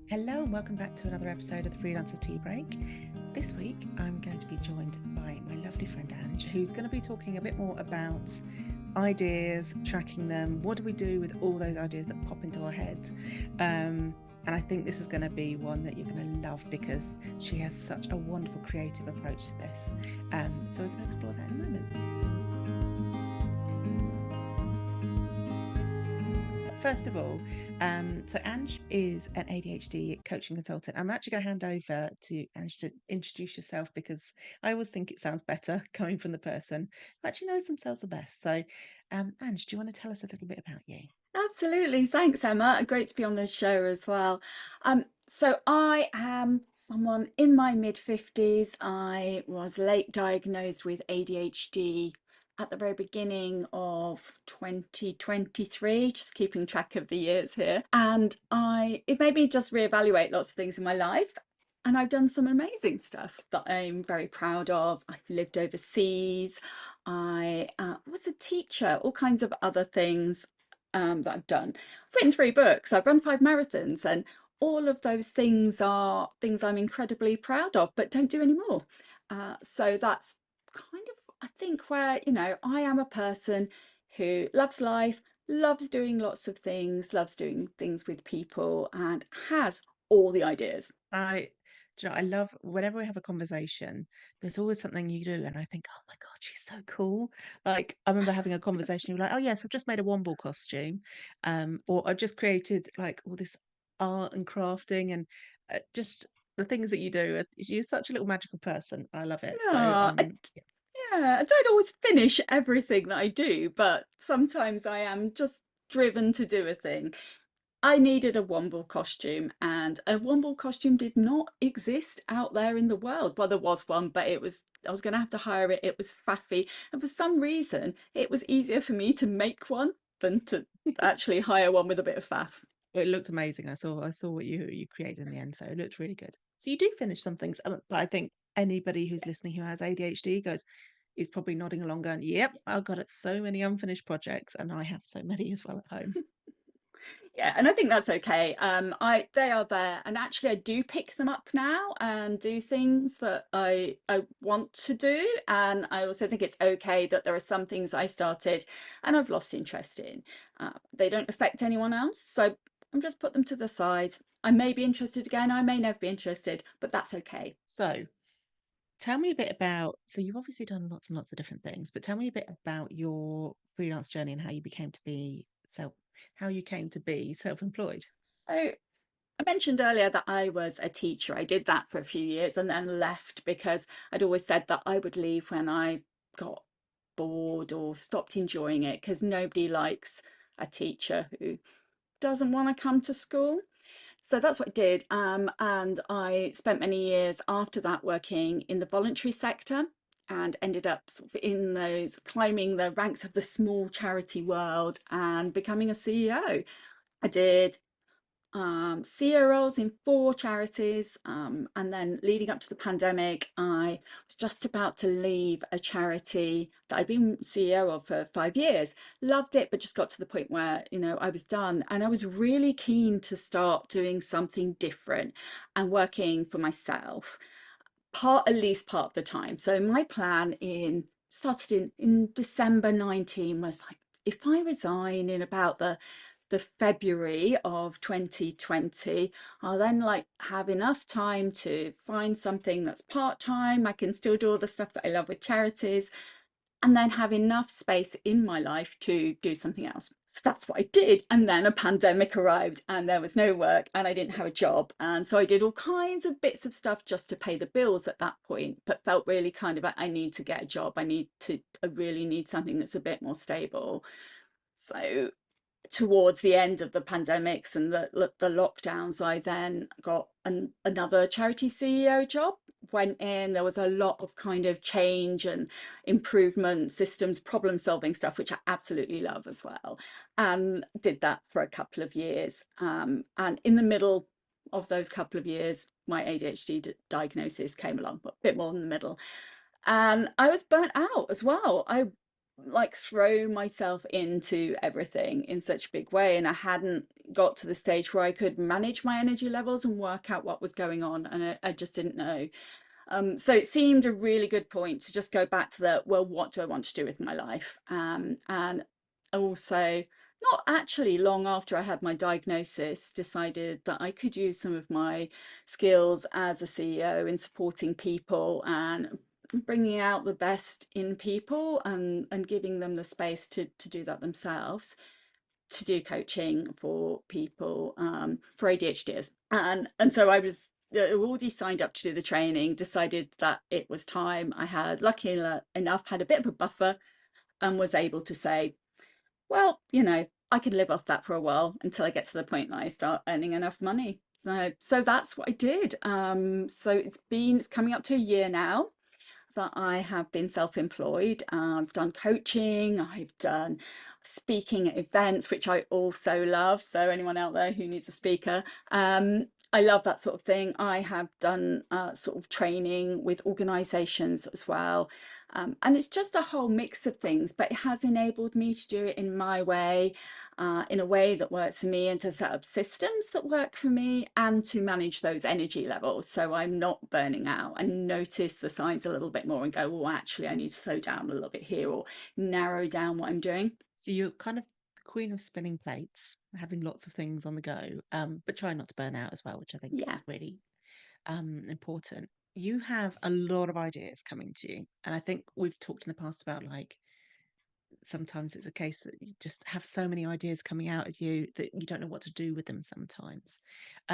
Hello and welcome back to another episode of the Freelancer Tea Break. This week I'm going to be joined by my lovely friend Anj, who's going to be talking a bit more about ideas, tracking them. What do we do with all those ideas that pop into our heads? And I think this is going to be one that you're going to love because she has such a wonderful creative approach to this. So we're going to explore that in a moment. First of all, so Anj is an ADHD coaching consultant. I'm actually going to hand over to Anj to introduce yourself because I always think it sounds better coming from the person who actually knows themselves the best. So, Anj, do you want to tell us a little bit about you? Absolutely. Thanks, Emma. Great to be on the show as well. So I am someone in my mid-50s. I was late diagnosed with ADHD at the very beginning of 2023, just keeping track of the years here. And it made me just reevaluate lots of things in my life. And I've done some amazing stuff that I'm very proud of. I've lived overseas. I was a teacher, all kinds of other things that I've done. I've written 3 books, I've run 5 marathons, and all of those things are things I'm incredibly proud of, but don't do anymore. So that's kind of, I think, where, I am a person who loves life, loves doing lots of things, loves doing things with people, and has all the ideas. I love whenever we have a conversation, there's always something you do, and I think, oh my God, she's so cool. Like I remember having a conversation, you're like, oh yes, I've just made a Womble costume, or I've just created like all this art and crafting and just the things that you do. You're such a little magical person. I love it. So Yeah, yeah. yeah, I don't always finish everything that I do, but sometimes I am just driven to do a thing. I needed a Womble costume, and a Womble costume did not exist out there in the world. Well, there was one, but I was going to have to hire it. It was faffy. And for some reason, it was easier for me to make one than to actually hire one with a bit of faff. It looked amazing. I saw what you created in the end, so it looked really good. So you do finish some things, but I think anybody who's listening who has ADHD goes is probably nodding along, going, "Yep, I've got so many unfinished projects, and I have so many as well at home." Yeah, and I think that's okay. They are there, and actually I do pick them up now and do things that I want to do. And I also think it's okay that there are some things I started and I've lost interest in. They don't affect anyone else, so I'm just put them to the side. I may be interested again, I may never be interested, but that's okay. So tell me a bit about. So you've obviously done lots and lots of different things, but tell me a bit about your freelance journey and how you became to be how you came to be self-employed. So I mentioned earlier that I was a teacher. I did that for a few years and then left because I'd always said that I would leave when I got bored or stopped enjoying it, because nobody likes a teacher who doesn't want to come to school. So that's what I did. And I spent many years after that working in the voluntary sector and ended up sort of in those climbing the ranks of the small charity world and becoming a CEO. I did CEO roles in 4 charities. And then leading up to the pandemic, I was just about to leave a charity that I'd been CEO of for 5 years. Loved it, but just got to the point where, I was done. And I was really keen to start doing something different and working for myself, at least part of the time. So my plan started in December 19 was like, if I resign in about the February of 2020, I'll then like have enough time to find something that's part-time. I can still do all the stuff that I love with charities, and then have enough space in my life to do something else. So that's what I did. And then a pandemic arrived and there was no work and I didn't have a job. And so I did all kinds of bits of stuff just to pay the bills at that point, but felt really kind of like, I need to get a job. I really need something that's a bit more stable. So towards the end of the pandemics and the lockdowns, I then got another charity CEO job. Went in, there was a lot of kind of change and improvement, systems, problem solving stuff, which I absolutely love as well. And did that for a couple of years. And in the middle of those couple of years, my ADHD diagnosis came along, but a bit more in the middle. And I was burnt out as well. I like throw myself into everything in such a big way, and I hadn't got to the stage where I could manage my energy levels and work out what was going on, and I just didn't know. So it seemed a really good point to just go back to the, well, what do I want to do with my life? And also, not actually long after I had my diagnosis, decided that I could use some of my skills as a CEO in supporting people and bringing out the best in people, and giving them the space to do that themselves, to do coaching for people, for ADHDs. And so I was already signed up to do the training, decided that it was time. I had, lucky enough, had a bit of a buffer and was able to say, well, I could live off that for a while until I get to the point that I start earning enough money. So that's what I did. So it's coming up to a year now that I have been self-employed. I've done coaching, I've done speaking at events, which I also love. So anyone out there who needs a speaker, I love that sort of thing. I have done sort of training with organizations as well. And it's just a whole mix of things, but it has enabled me to do it in my way, in a way that works for me, and to set up systems that work for me, and to manage those energy levels so I'm not burning out, and notice the signs a little bit more and go, well, actually, I need to slow down a little bit here, or narrow down what I'm doing. So you're kind of the queen of spinning plates, having lots of things on the go, but trying not to burn out as well, which I think Yeah. is really important. You have a lot of ideas coming to you, and I think we've talked in the past about like sometimes it's a case that you just have so many ideas coming out at you that you don't know what to do with them sometimes,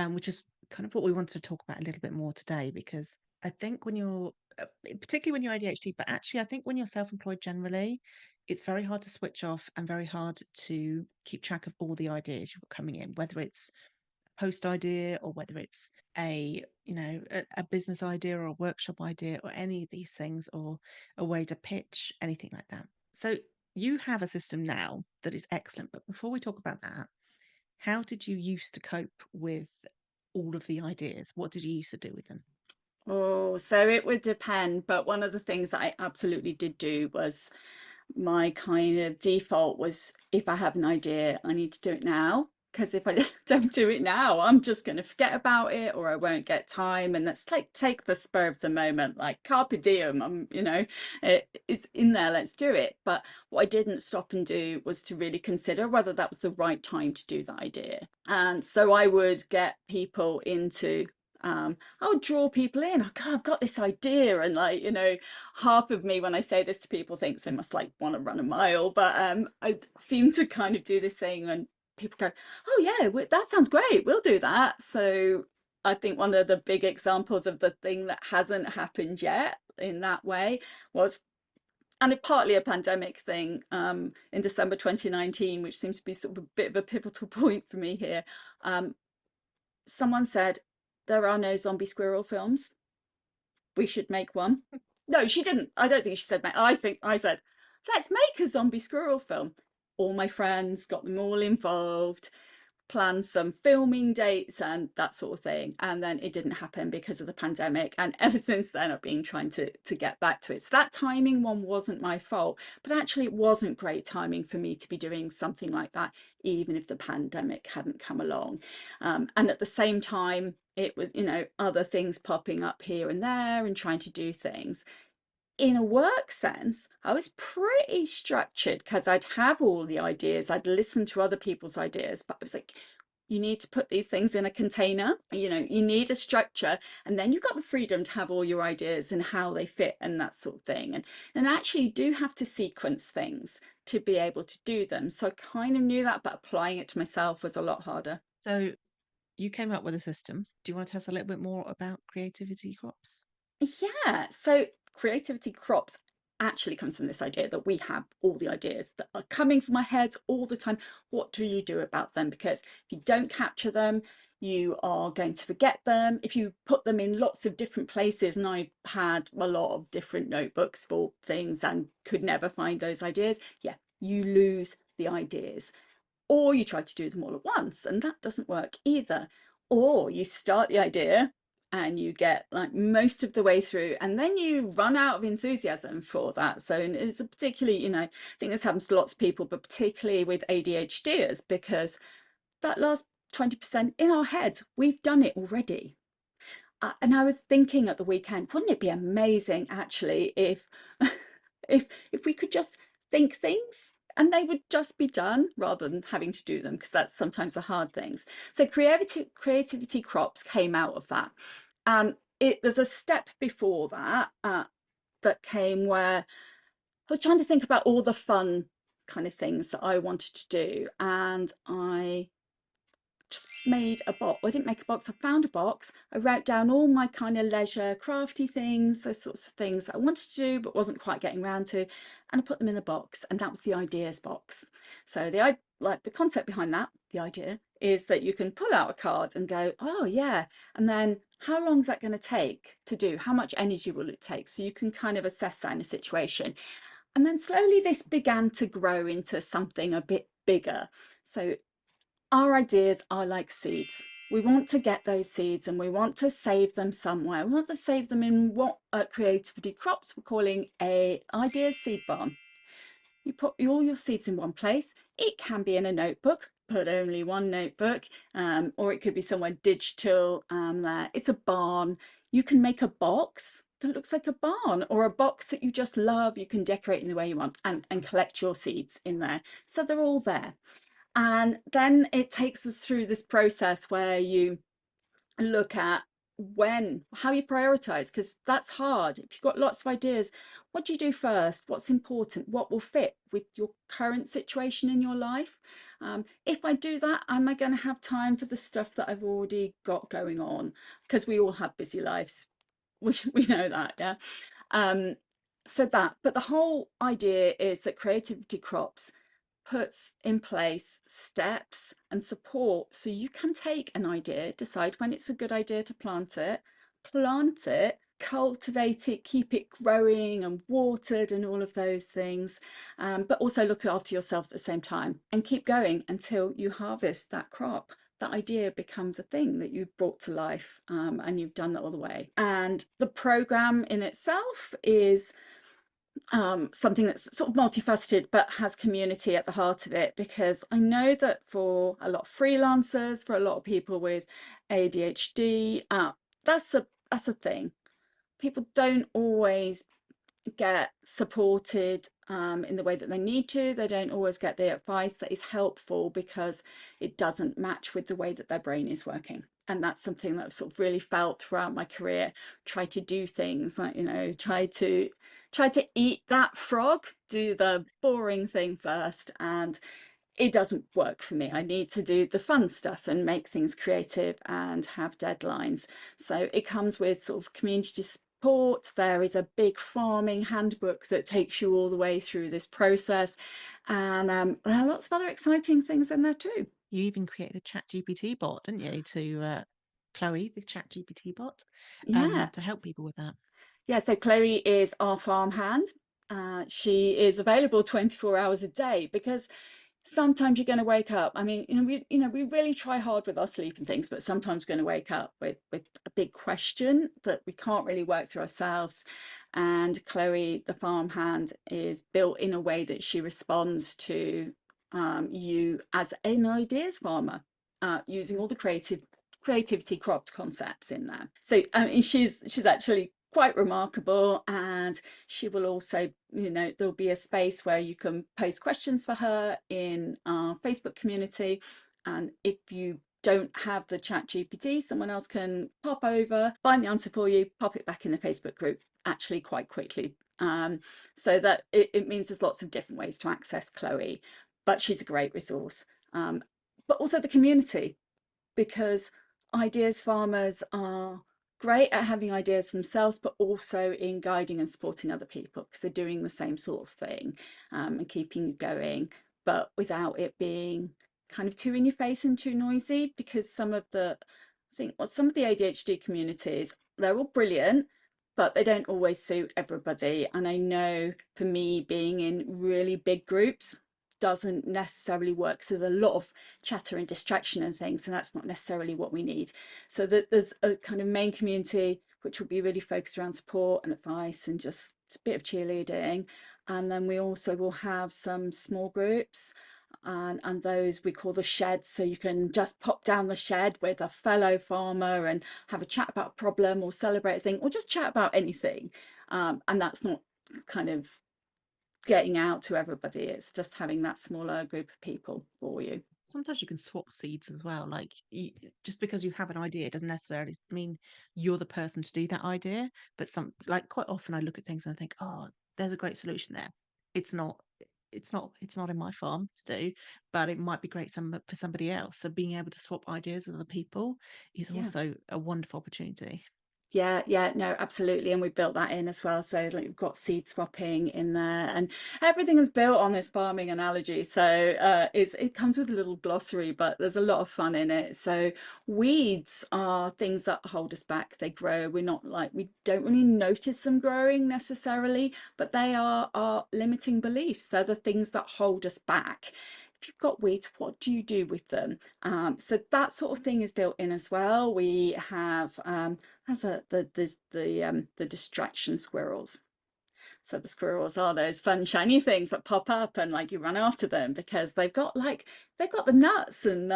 which is kind of what we wanted to talk about a little bit more today, because I think when you're particularly when you're ADHD, but actually I think when you're self-employed generally, it's very hard to switch off and very hard to keep track of all the ideas you've got coming in, whether it's post idea or whether it's a business idea or a workshop idea or any of these things, or a way to pitch anything like that. So you have a system now that is excellent, but before we talk about that, how did you used to cope with all of the ideas? What did you used to do with them? Oh, so it would depend. But one of the things that I absolutely did do was, my kind of default was, if I have an idea, I need to do it now. Because if I don't do it now, I'm just going to forget about it, or I won't get time. And that's like, take the spur of the moment, like carpe diem. It's in there, let's do it. But what I didn't stop and do was to really consider whether that was the right time to do that idea. And so I would get people into, I would draw people in. Oh, God, I've got this idea, and like, half of me when I say this to people thinks they must like want to run a mile, but I seem to kind of do this thing and people go, oh yeah, that sounds great, we'll do that. So I think one of the big examples of the thing that hasn't happened yet in that way was, and it partly a pandemic thing, in December 2019, which seems to be sort of a bit of a pivotal point for me here. Someone said, there are no zombie squirrel films, we should make one. No, she didn't. I don't think she said make. I think I said, let's make a zombie squirrel film. All my friends, got them all involved, planned some filming dates and that sort of thing. And then it didn't happen because of the pandemic. And ever since then, I've been trying to get back to it. So that timing one wasn't my fault, but actually it wasn't great timing for me to be doing something like that, even if the pandemic hadn't come along. And at the same time, it was, other things popping up here and there and trying to do things. In a work sense, I was pretty structured because I'd have all the ideas, I'd listen to other people's ideas, but I was like, you need to put these things in a container, you need a structure, and then you've got the freedom to have all your ideas and how they fit and that sort of thing. And actually you do have to sequence things to be able to do them. So I kind of knew that, but applying it to myself was a lot harder. So you came up with a system. Do you want to tell us a little bit more about creativity crops? Yeah, so creativity crops actually comes from this idea that we have all the ideas that are coming from our heads all the time. What do you do about them? Because if you don't capture them, you are going to forget them. If you put them in lots of different places, and I had a lot of different notebooks for things and could never find those ideas, yeah, you lose the ideas. Or you try to do them all at once, and that doesn't work either. Or you start the idea and you get like most of the way through, and then you run out of enthusiasm for that. So it's a particularly, I think this happens to lots of people, but particularly with ADHDers, because that last 20% in our heads, we've done it already. And I was thinking at the weekend, wouldn't it be amazing actually if if we could just think things and they would just be done rather than having to do them, because that's sometimes the hard things. So creativity crops came out of that. There's a step before that that came where I was trying to think about all the fun kind of things that I wanted to do, and I just made a box. I didn't make a box, I found a box. I wrote down all my kind of leisure, crafty things, those sorts of things that I wanted to do but wasn't quite getting around to, and I put them in the box, and that was the ideas box. So the concept behind that, the idea, is that you can pull out a card and go, oh yeah, and then how long is that going to take to do? How much energy will it take? So you can kind of assess that in a situation. And then slowly this began to grow into something a bit bigger. So our ideas are like seeds. We want to get those seeds and we want to save them somewhere. We want to save them in what at Creativity Crops we're calling a ideas seed barn. You put all your seeds in one place. It can be in a notebook, but only one notebook, or it could be somewhere digital there. It's a barn. You can make a box that looks like a barn, or a box that you just love. You can decorate in the way you want and collect your seeds in there. So they're all there. And then it takes us through this process where you look at how you prioritize, because that's hard. If you've got lots of ideas, what do you do first? What's important? What will fit with your current situation in your life? If I do that, am I going to have time for the stuff that I've already got going on? Because we all have busy lives. We know that, yeah. But the whole idea is that Creativity Crops puts in place steps and support so you can take an idea, decide when it's a good idea to plant it, cultivate it, keep it growing and watered and all of those things, but also look after yourself at the same time and keep going until you harvest that crop. That idea becomes a thing that you've brought to life, and you've done that all the way. And the program in itself is something that's sort of multifaceted but has community at the heart of it, because I know that for a lot of freelancers, for a lot of people with ADHD, that's a thing. People don't always get supported in the way that they need to. They don't always get the advice that is helpful because it doesn't match with the way that their brain is working. And that's something that I've sort of really felt throughout my career. Try to do things like, try to eat that frog, do the boring thing first, and it doesn't work for me. I need to do the fun stuff and make things creative and have deadlines. So it comes with sort of community support. There is a big farming handbook that takes you all the way through this process, and there are lots of other exciting things in there too. You even created a chat GPT bot, didn't you, to Chloe, the chat GPT bot, Yeah. to help people with that. Yeah, so Chloe is our farmhand. She is available 24 hours a day, because sometimes you're going to wake up. I mean, we really try hard with our sleep and things, but sometimes we're going to wake up with a big question that we can't really work through ourselves. And Chloe, the farmhand, is built in a way that she responds to you as an ideas farmer, using all the creativity cropped concepts in there. So she's actually quite remarkable, and she will also, there'll be a space where you can post questions for her in our Facebook community, and if you don't have the chat GPT, someone else can pop over, find the answer for you, pop it back in the Facebook group actually quite quickly. So that it means there's lots of different ways to access Chloe, but she's a great resource. But also the community, because ideas farmers are great at having ideas themselves, but also in guiding and supporting other people, because they're doing the same sort of thing, and keeping you going, but without it being kind of too in your face and too noisy. Because some of the ADHD communities, they're all brilliant, but they don't always suit everybody. And I know for me, being in really big groups doesn't necessarily work. So there's a lot of chatter and distraction and things, and that's not necessarily what we need. So that there's a kind of main community which will be really focused around support and advice and just a bit of cheerleading. And then we also will have some small groups, and those we call the sheds. So you can just pop down the shed with a fellow farmer and have a chat about a problem or celebrate a thing or just chat about anything. And that's not kind of getting out to everybody, it's just having that smaller group of people for you. Sometimes you can swap seeds as well. Like just because you have an idea doesn't necessarily mean you're the person to do that idea. But like quite often I look at things and I think, oh, there's a great solution there. It's not. It's not in my farm to do, but it might be great for somebody else. So being able to swap ideas with other people is Yeah. also a wonderful opportunity. Yeah, no, absolutely. And we built that in as well. So like we've got seed swapping in there, and everything is built on this farming analogy. So it comes with a little glossary, but there's a lot of fun in it. So weeds are things that hold us back. They grow. We're not like, we don't really notice them growing necessarily, but they are our limiting beliefs. They're the things that hold us back. If you've got weeds, what do you do with them? So that sort of thing is built in as well. We have as the distraction squirrels. So the squirrels are those fun shiny things that pop up and like you run after them because they've got the nuts and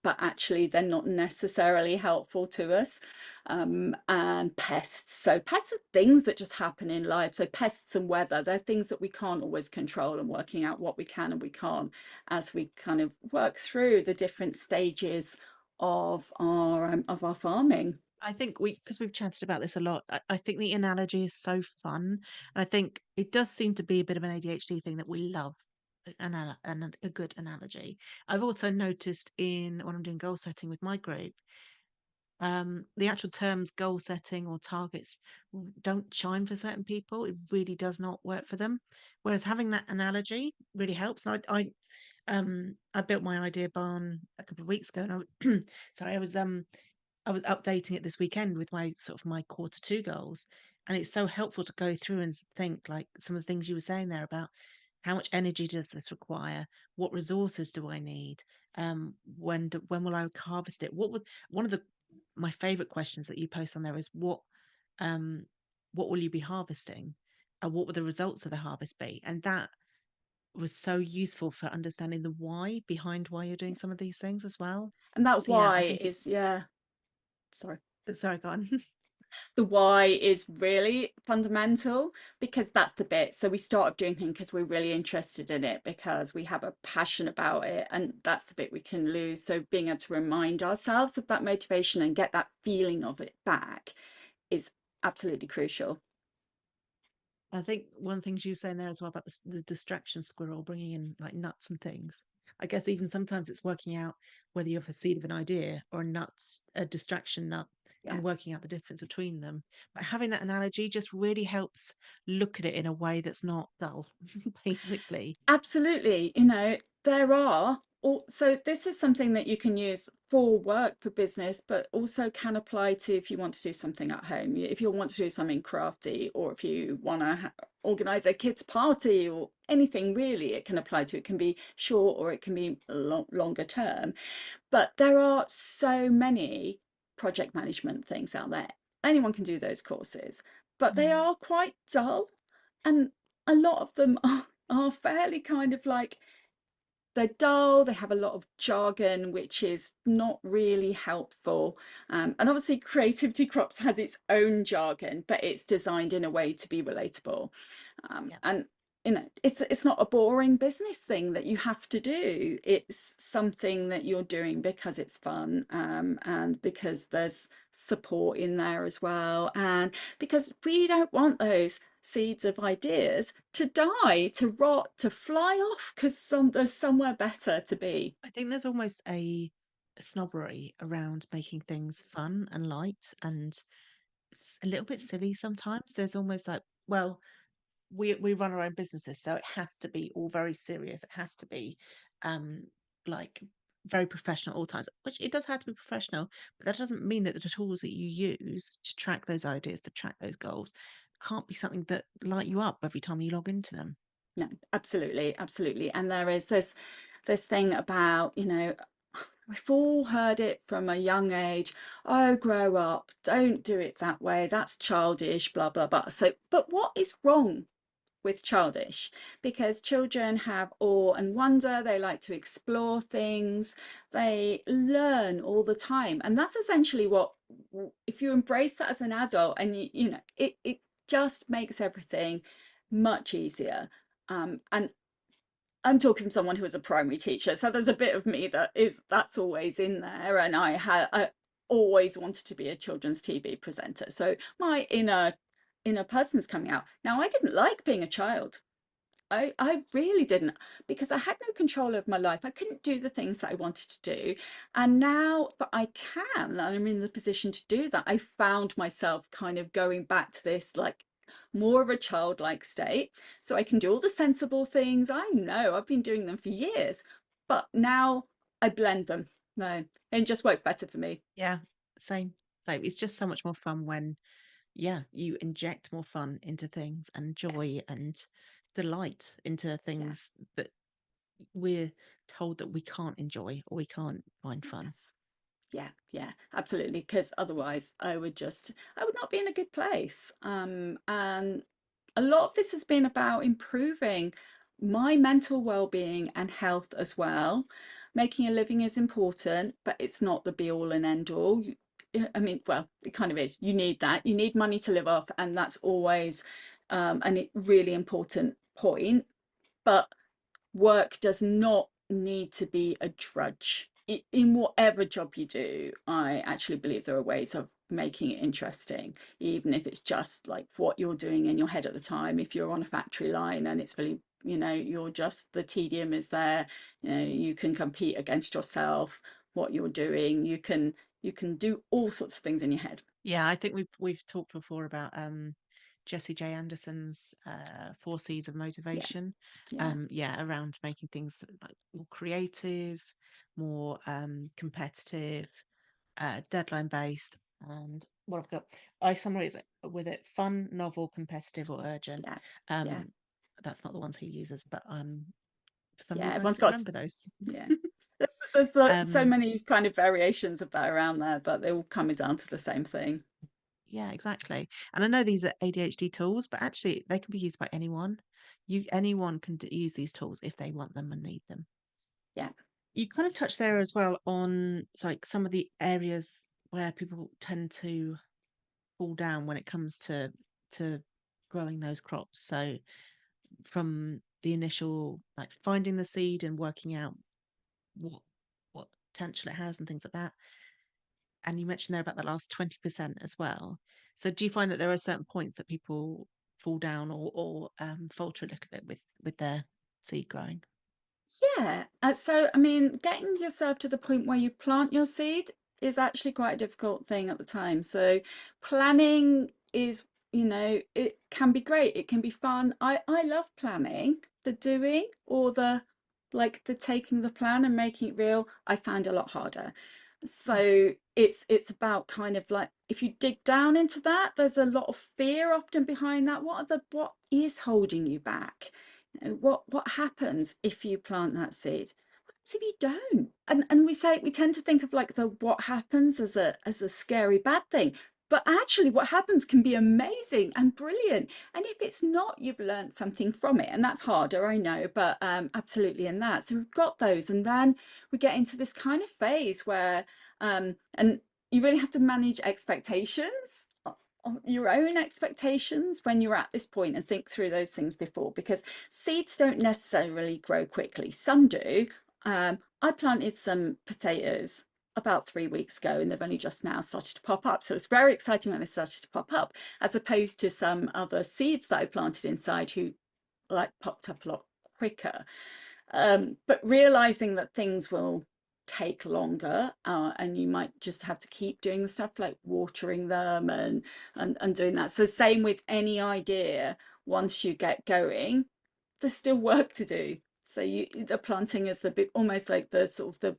but actually they're not necessarily helpful to us. And pests. So pests are things that just happen in life. So pests and weather, they're things that we can't always control, and working out what we can and we can't as we kind of work through the different stages of our farming. I think because we've chatted about this a lot, I think the analogy is so fun. And I think it does seem to be a bit of an ADHD thing that we love a good analogy. I've also noticed in when I'm doing goal setting with my group, the actual terms goal setting or targets don't chime for certain people. It really does not work for them. Whereas having that analogy really helps. And I built my idea barn a couple of weeks ago, and sorry, I was updating it this weekend with my sort of my quarter two goals. And it's so helpful to go through and think like some of the things you were saying there about how much energy does this require? What resources do I need? When will I harvest it? One of the my favorite questions that you post on there is um what will you be harvesting? And what will the results of the harvest be? And that was so useful for understanding the why behind why you're doing some of these things as well. And that So yeah, why I think is, yeah, sorry. sorry, go on. The why is really fundamental because that's the bit. So we started doing things because we're really interested in it, because we have a passion about it, and that's the bit we can lose. So being able to remind ourselves of that motivation and get that feeling of it back is absolutely crucial. I think one thing you were saying there as well about the distraction squirrel bringing in like nuts and things. I guess even sometimes it's working out whether you have a seed of an idea or a distraction nut, Yeah. and working out the difference between them. But having that analogy just really helps look at it in a way that's not dull, basically. Absolutely. There are so this is something that you can use for work, for business, but also can apply to if you want to do something at home. If you want to do something crafty, or if you want to organize a kids party or anything really, it can apply to. It can be short or it can be longer term. But there are so many project management things out there. Anyone can do those courses, but they Mm. are quite dull. And a lot of them are fairly kind of like, they're dull, they have a lot of jargon, which is not really helpful. And obviously, Creativity Crops has its own jargon, but it's designed in a way to be relatable. Yeah. And it's not a boring business thing that you have to do. It's something that you're doing because it's fun, and because there's support in there as well, and because we don't want those seeds of ideas to die, to rot, to fly off because there's somewhere better to be. I think there's almost a snobbery around making things fun and light and a little bit silly sometimes. There's almost like, well, we run our own businesses, so it has to be all very serious. It has to be um like very professional at all times, which it does have to be professional, but that doesn't mean that the tools that you use to track those ideas, to track those goals, can't be something that light you up every time you log into them. No, absolutely, absolutely. And there is this thing about, we've all heard it from a young age. Oh, grow up, don't do it that way. That's childish, blah, blah, blah. So, but what is wrong with childish? Because children have awe and wonder, they like to explore things, they learn all the time. And that's essentially what, if you embrace that as an adult, and it just makes everything much easier. And I'm talking from someone who was a primary teacher, so there's a bit of me that's always in there, and I always wanted to be a children's TV presenter. So my inner person's coming out. Now, I didn't like being a child. I really didn't, because I had no control over my life. I couldn't do the things that I wanted to do. And now that I can, and I'm in the position to do that, I found myself kind of going back to this, like, more of a childlike state. So I can do all the sensible things. I know I've been doing them for years, but now I blend them. No, it just works better for me. Yeah, same. Same. It's just so much more fun when, yeah, you inject more fun into things and joy and delight into Yeah. things that we're told that we can't enjoy or we can't find fun. Yes. Yeah, absolutely. Because otherwise, I would not be in a good place. And a lot of this has been about improving my mental well-being and health as well. Making a living is important, but it's not the be all and end all. I mean, well, it kind of is. You need that. You need money to live off, and that's always a really important point. But work does not need to be a drudge. In whatever job you do, I actually believe there are ways of making it interesting, even if it's just like what you're doing in your head at the time. If you're on a factory line and it's really, you're just, the tedium is there, you can compete against yourself, what you're doing, you can do all sorts of things in your head. Yeah, I think we've talked before about Jesse J. Anderson's Four Seeds of Yeah, Motivation. yeah, Yeah, around making things like more creative, more competitive, deadline based, and what I've got. I summarize it with it: fun, novel, competitive, or urgent. yeah, yeah, Um, that's not the ones he uses, but for some yeah. reason I Everyone's couldn't got, remember those. yeah. So Um, many kind of variations of that around there, but they're all coming down to the same thing. Yeah, exactly. And I know these are ADHD tools, but actually they can be used by anyone. Anyone can use these tools if they want them and need them. Yeah. You kind of touched there as well on like some of the areas where people tend to fall down when it comes to growing those crops. So from the initial like finding the seed and working out what what potential it has and things like that. And you mentioned there about the last 20% as well. So do you find that there are certain points that people fall down or falter a little bit with their seed growing? Yeah. So, I mean, getting yourself to the point where you plant your seed is actually quite a difficult thing at the time. So, planning is, it can be great. It can be fun. I love planning, the doing or the taking the plan and making it real. I find a lot harder. Mm. So it's about kind of like, if you dig down into that, there's a lot of fear often behind that. What is holding you back? What happens if you plant that seed? What happens if you don't? And we tend to think of like the what happens as a scary bad thing. But actually what happens can be amazing and brilliant. And if it's not, you've learned something from it. And that's harder, I know, but absolutely in that. So we've got those. And then we get into this kind of phase where and you really have to manage expectations, your own expectations when you're at this point, and think through those things before, because seeds don't necessarily grow quickly. Some do. I planted some potatoes about 3 weeks ago and they've only just now started to pop up. So it's very exciting when they started to pop up, as opposed to some other seeds that I planted inside who like popped up a lot quicker. But realizing that things will take longer, and you might just have to keep doing the stuff like watering them and doing that. So same with any idea. Once you get going, there's still work to do. So the planting is the big, almost like the sort of the,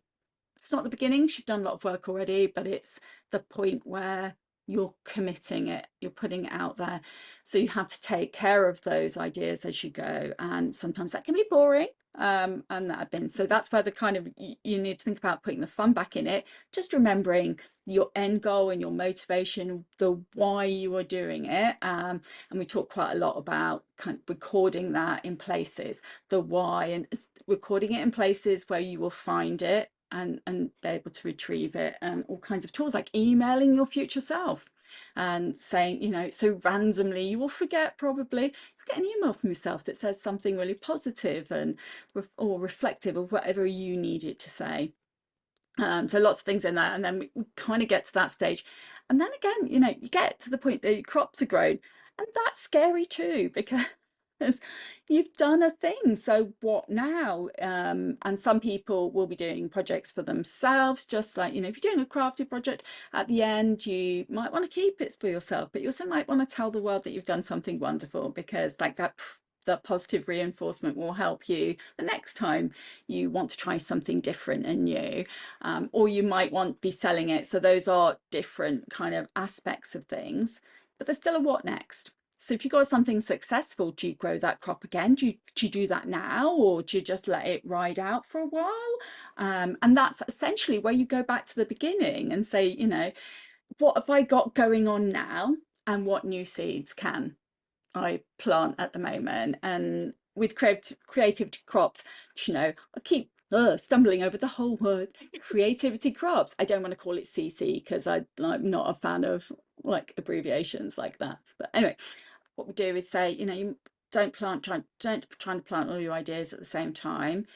it's not the beginning, you've done a lot of work already, but it's the point where you're committing it, you're putting it out there. So you have to take care of those ideas as you go. And sometimes that can be boring. And that have been, so that's where the kind of, you need to think about putting the fun back in it, just remembering your end goal and your motivation, the why you are doing it. And we talk quite a lot about kind of recording that in places, the why, and recording it in places where you will find it and be able to retrieve it, and all kinds of tools like emailing your future self and saying, you know, so randomly you will forget, probably you get an email from yourself that says something really positive and or reflective of whatever you need it to say. So lots of things in there, and then we kind of get to that stage, and then again, you know, you get to the point that your crops are grown, and that's scary too, because you've done a thing, so what now? And some people will be doing projects for themselves, just like, you know, if you're doing a crafty project, at the end you might want to keep it for yourself, but you also might want to tell the world that you've done something wonderful, because like that positive reinforcement will help you the next time you want to try something different and new. Or you might want to be selling it. So those are different kind of aspects of things, but there's still a what next. So if you've got something successful, do you grow that crop again? Do you do that now, or do you just let it ride out for a while? And that's essentially where you go back to the beginning and say, you know, what have I got going on now, and what new seeds can I plant at the moment? And with creativity crops, you know, I keep stumbling over the whole word creativity crops. I don't want to call it CC because I'm not a fan of like abbreviations like that. But anyway, what we do is say, you know, you don't try to plant all your ideas at the same time.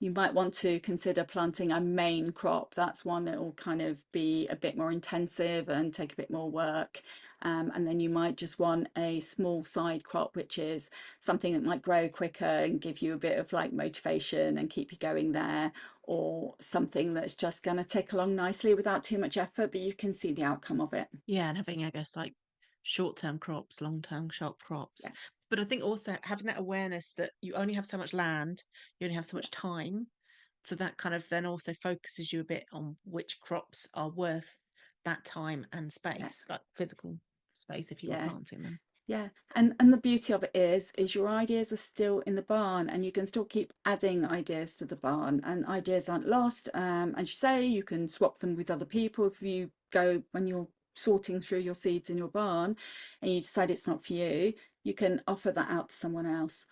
You might want to consider planting a main crop. That's one that will kind of be a bit more intensive and take a bit more work. And then you might just want a small side crop, which is something that might grow quicker and give you a bit of like motivation and keep you going there, or something that's just going to tick along nicely without too much effort, but you can see the outcome of it. Yeah, and having, I guess, like short-term crops, long-term short crops. Yeah, But I think also having that awareness that you only have so much land, you only have so yeah, much time. So that kind of then also focuses you a bit on which crops are worth that time and yeah, space, like physical space if you were yeah. planting them. Yeah, and the beauty of it is your ideas are still in the barn, and you can still keep adding ideas to the barn, and ideas aren't lost. As you say, you can swap them with other people if you go, when you're sorting through your seeds in your barn and you decide it's not for you, you can offer that out to someone else,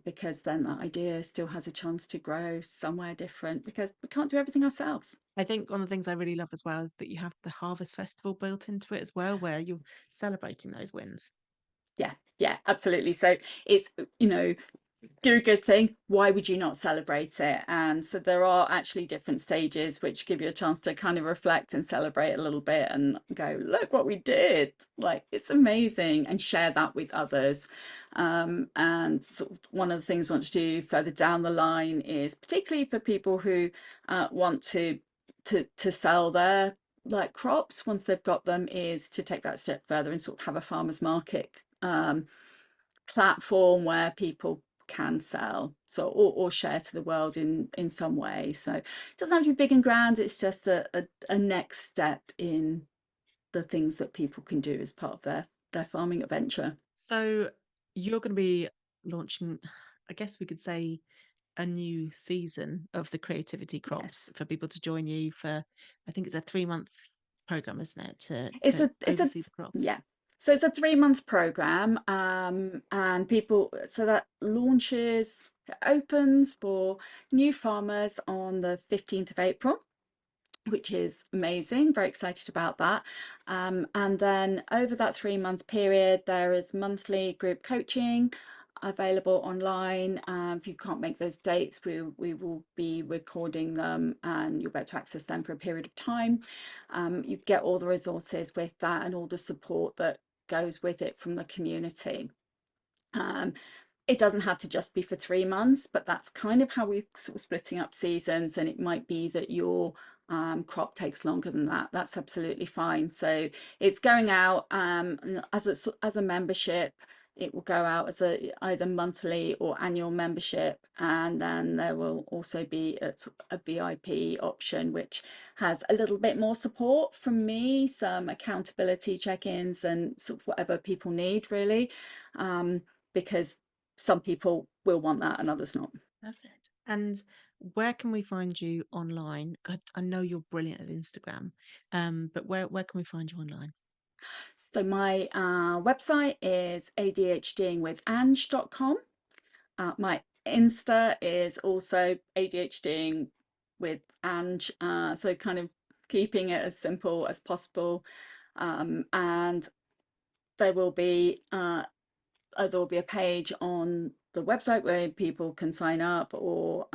because then that idea still has a chance to grow somewhere different, because we can't do everything ourselves. I think one of the things I really love as well is that you have the Harvest Festival built into it as well, where you're celebrating those wins. Yeah, yeah, absolutely. So it's, you know, do a good thing, why would you not celebrate it? And so there are actually different stages which give you a chance to kind of reflect and celebrate a little bit and go, look what we did, like it's amazing, and share that with others. And sort of one of the things I want to do further down the line is, particularly for people who want to sell their like crops once they've got them, is to take that step further and sort of have a farmers market platform where people can sell, so or share to the world in some way. So it doesn't have to be big and grand, it's just a next step in the things that people can do as part of their farming adventure. So you're going to be launching, I guess we could say, a new season of the creativity crops Yes, for people to join you for. I think it's a 3-month program, isn't it, to it's a oversee the crops. yeah, so it's a 3-month program, and people, so that launches, opens for new farmers on the 15th of April, which is amazing. Very excited about that. And then over that 3-month period, there is monthly group coaching available online. If you can't make those dates, we will be recording them and you'll be able to access them for a period of time. You get all the resources with that and all the support that goes with it from the community. It doesn't have to just be for 3 months, but that's kind of how we're sort of splitting up seasons, and it might be that your crop takes longer than that. That's absolutely fine. So it's going out as a membership. it will go out as a either monthly or annual membership, and then there will also be a VIP option, which has a little bit more support from me, some accountability check-ins, and sort of whatever people need, really, because some people will want that and others not. Perfect. And where can we find you online? I know you're brilliant at Instagram, but where can we find you online? So my website is adhdingwithanj.com. My Insta is also ADHDing with Anj, so kind of keeping it as simple as possible. And there will be a page on the website where people can sign up, or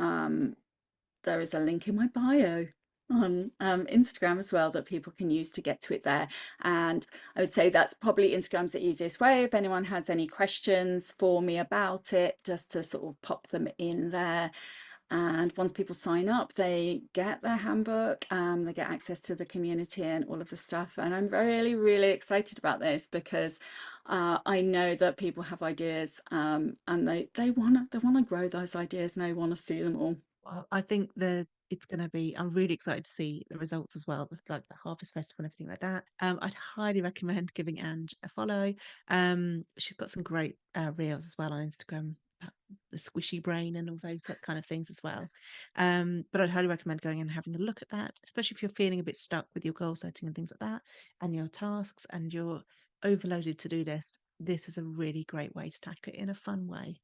there is a link in my bio on Instagram as well that people can use to get to it there. And I would say that's probably Instagram's the easiest way. If anyone has any questions for me about it, just to sort of pop them in there. And once people sign up, they get their handbook, they get access to the community and all of the stuff. And I'm really, really excited about this because I know that people have ideas, and they wanna grow those ideas, and they want to see them all. Well, I think the it's going to be. I'm really excited to see the results as well, like the Harvest Festival and everything like that. I'd highly recommend giving Ange a follow. She's got some great reels as well on Instagram, about the squishy brain and all those kind of things as well. But I'd highly recommend going and having a look at that, especially if you're feeling a bit stuck with your goal setting and things like that, and your tasks and your overloaded to-do list. This is a really great way to tackle it in a fun way.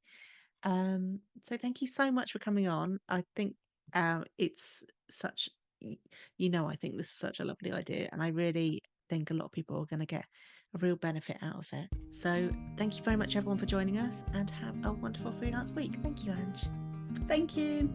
So thank you so much for coming on. I think it's such, I think this is such a lovely idea, and I really think a lot of people are going to get a real benefit out of it. So thank you very much, everyone, for joining us, and have a wonderful freelance week. Thank you, Ange. Thank you.